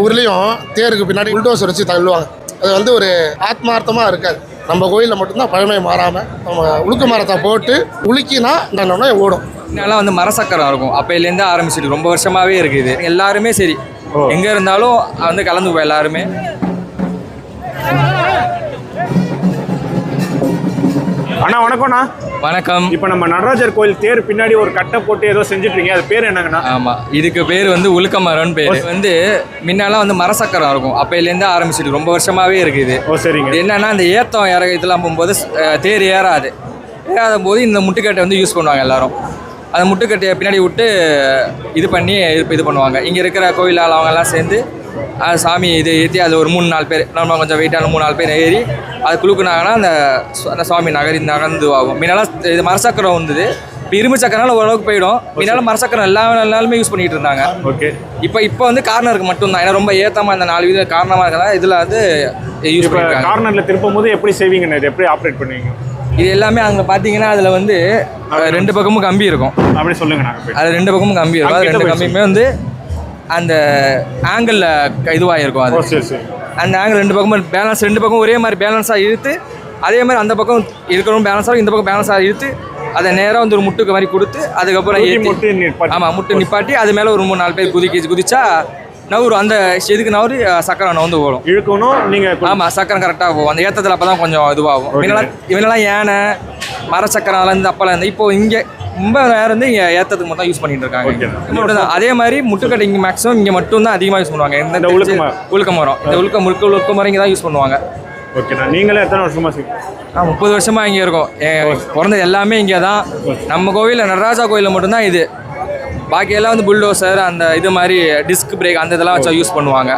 ஊர்லேயும் தேருக்கு பின்னாடி புல்டோசர் வச்சு தள்ளுவாங்க. அது வந்து ஒரு ஆத்மார்த்தமாக இருக்காது. நம்ம கோயிலில் மட்டும்தான் பழமை மாறாமல் நம்ம உளுக்கு மரத்தை போட்டு உலுக்கினா இந்த ஓடும். இதெல்லாம் வந்து மரசக்கரம் இருக்கும். அப்பையிலேருந்து ஆரம்பிச்சிட்டு ரொம்ப வருஷமாகவே இருக்குது. எல்லாருமே சரி எங்கே இருந்தாலும் வந்து கலந்துக்குவோம் எல்லாருமே. அண்ணா வணக்கம்ண்ணா. வணக்கம். இப்போ நம்ம நடராஜர் கோயில் தேர் பின்னாடி ஒரு கட்டை போட்டு ஏதோ செஞ்சுட்டு இருக்கீங்க, அது பேர் என்னங்கண்ணா? ஆமாம், இதுக்கு பேர் வந்து உளுக்க மரம்னு பேர். வந்து முன்னெல்லாம் வந்து மரசக்கரம் இருக்கும். அப்பையிலேருந்து ஆரம்பிச்சிட்டு ரொம்ப வருஷமாகவே இருக்குது. ஓ சரிங்க. இது என்னன்னா இந்த ஏத்தம் இதெல்லாம் போகும்போது தேர் ஏறாத போது இந்த முட்டுக்கட்டை வந்து யூஸ் பண்ணுவாங்க எல்லாரும். அந்த முட்டுக்கட்டையை பின்னாடி விட்டு இது பண்ணி இது பண்ணுவாங்க. இங்கே இருக்கிற கோயிலால் அவங்கெல்லாம் சேர்ந்து அது சாமி இது ஏற்றி அது ஒரு 3-4 பேர் நம்ம கொஞ்சம் வெயிட்டான 3-4 பேர் ஏறி அது குழுக்குனாங்கன்னா அந்த சுவாமி நகர்ந்து ஆகும். முன்னெல்லாம் இது மரசக்கரம் வந்தது. இப்போ இரும்பு சக்கரனால ஓரளவுக்கு போயிடும். முன்னாலும் மரசக்கரம் எல்லாருமே யூஸ் பண்ணிட்டு இருந்தாங்க. ஓகே. இப்போ வந்து கார்னருக்கு மட்டும்தான். ஏன்னா ரொம்ப ஏற்றமாக இந்த 4 வீத காரணமாக இருக்கிறதா இதில் வந்து யூஸ் பண்ணிருக்காங்க. கார்னரில் திருப்பும் போது எப்படி செய்வீங்கண்ணா? இது எப்படி ஆப்ரேட் பண்ணுவீங்க? இது எல்லாமே அங்கே பார்த்தீங்கன்னா அதில் வந்து 2 பக்கமும் கம்பி இருக்கும். அப்படி சொல்லுங்கண்ணா. அது 2 பக்கமும் கம்பி இருக்கும். அது 2 கம்பியுமே வந்து அந்த ஆங்கிளில் இதுவாக இருக்கும். அது சரி. அந்த ஆங்கிள் 2 பக்கமும் பேலன்ஸ், 2 பக்கம் ஒரே மாதிரி பேலன்ஸாக இழுத்து அதே மாதிரி அந்த பக்கம் இருக்கிறவங்க பேலன்ஸாக இந்த பக்கம் பேலன்ஸாக இழுத்து அதை நேராக வந்து ஒரு முட்டுக்கு மாதிரி கொடுத்து அதுக்கப்புறம் முட்டு நிப்பாட்டி அது மேலே ஒரு 3-4 பேர் குதிச்சா நவரு அந்த இதுக்கு நவரு சக்கரம் நவந்து ஓடும். இழுக்கணும் நீங்கள். ஆமாம், சக்கரம் கரெக்டாக போகும். அந்த ஏற்றத்தில் அப்போ தான் கொஞ்சம் இதுவாகும். இவனெல்லாம் யானை மரச்சக்கரம் இருந்து அப்பெல்லாம் இருந்து இப்போ இங்கே ரொம்ப நேரம் வந்து இங்கே ஏற்றத்துக்கு மட்டும் யூஸ் பண்ணிட்டு இருக்காங்க. அதே மாதிரி முட்டுக்கட்டை இங்கே மேக்ஸிமம் இங்கே மட்டும் தான் அதிகமாக யூஸ் பண்ணுவாங்க. இந்த உளுக்க மரம், இந்த உளுக்க மரம் இங்கே தான் யூஸ் பண்ணுவாங்க. ஓகேண்ணா. நீங்களே எத்தனை வருஷமா? 30 வருஷமாக இங்கே இருக்கோம். பிறந்தது எல்லாமே இங்கே தான். நம்ம கோவிலில் நடராஜா கோயிலில் மட்டும்தான் இது. பாக்கியெல்லாம் வந்து புல்டோசர் அந்த இது மாதிரி டிஸ்க் பிரேக் அந்த இதெல்லாம் வச்சா யூஸ் பண்ணுவாங்க.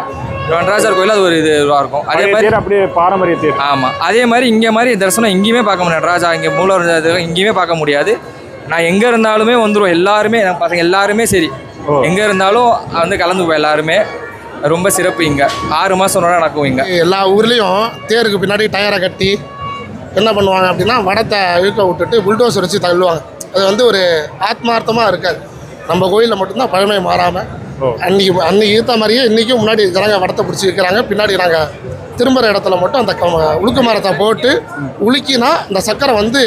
நடராஜர் கோயில் அது ஒரு இதுவாக இருக்கும். அதே மாதிரி அப்படியே பாரம்பரிய தேர். ஆமாம், அதே மாதிரி இங்கே மாதிரி தரிசனம் எங்கேயுமே பார்க்க முடியாது. நடராஜா இங்கே மூலம் எங்கேயுமே பார்க்க முடியாது. நான் எங்கே இருந்தாலுமே வந்துடுவோம். எல்லாருமே பசங்க எல்லாருமே சரி எங்கே இருந்தாலும் வந்து கலந்துக்குவோம் எல்லாருமே. ரொம்ப சிறப்பு. இங்கே 6 மாதம் நடக்கும். இங்கே எல்லா ஊர்லேயும் தேருக்கு பின்னாடி டயரை கட்டி என்ன பண்ணுவாங்க அப்படின்னா வடத்தை இழுக்க விட்டுட்டு புல்டோசர் வச்சு தள்ளுவாங்க. அது வந்து ஒரு ஆத்மார்த்தமாக இருக்காது. நம்ம கோயிலில் மட்டும்தான் பழமை மாறாமல் அன்னைக்கு ஈர்த்த மாதிரியே இன்றைக்கும் முன்னாடி இருக்கிறாங்க. வடத்தை பிடிச்சி இருக்கிறாங்க. பின்னாடி நாங்கள் திரும்புகிற இடத்துல மட்டும் அந்த உளுக்கு மரத்தை போட்டு உலுக்கினா இந்த சக்கரம் வந்து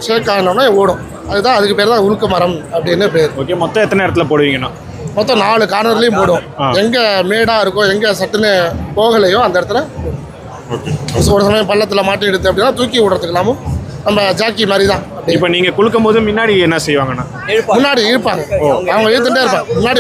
ஷேக் ஆனோடனே ஓடும். அதுதான் அதுக்கு பேர் தான் உளுக்கு மரம் அப்படின்னு பேர். ஓகே. மொத்தம் எத்தனை இடத்துல போடுவீங்கண்ணா? மொத்தம் 4 கார்னர்லேயும் போடும். எங்கே மேடாக இருக்கோ எங்கே சட்டுன்னு போகலையோ அந்த இடத்துல ஒரு சமயம் பள்ளத்தில் மாட்டி எடுத்து அப்படின்னா தூக்கி விடுறதுக்கெல்லாமும் நம்ம ஜாக்கி மாதிரி தான். இப்போ நீங்கள் குளுக்கும் போது முன்னாடி என்ன செய்வாங்கண்ணா? முன்னாடி இழுப்பாங்க. அவங்க இழுத்துட்டே இருப்பாங்க. முன்னாடி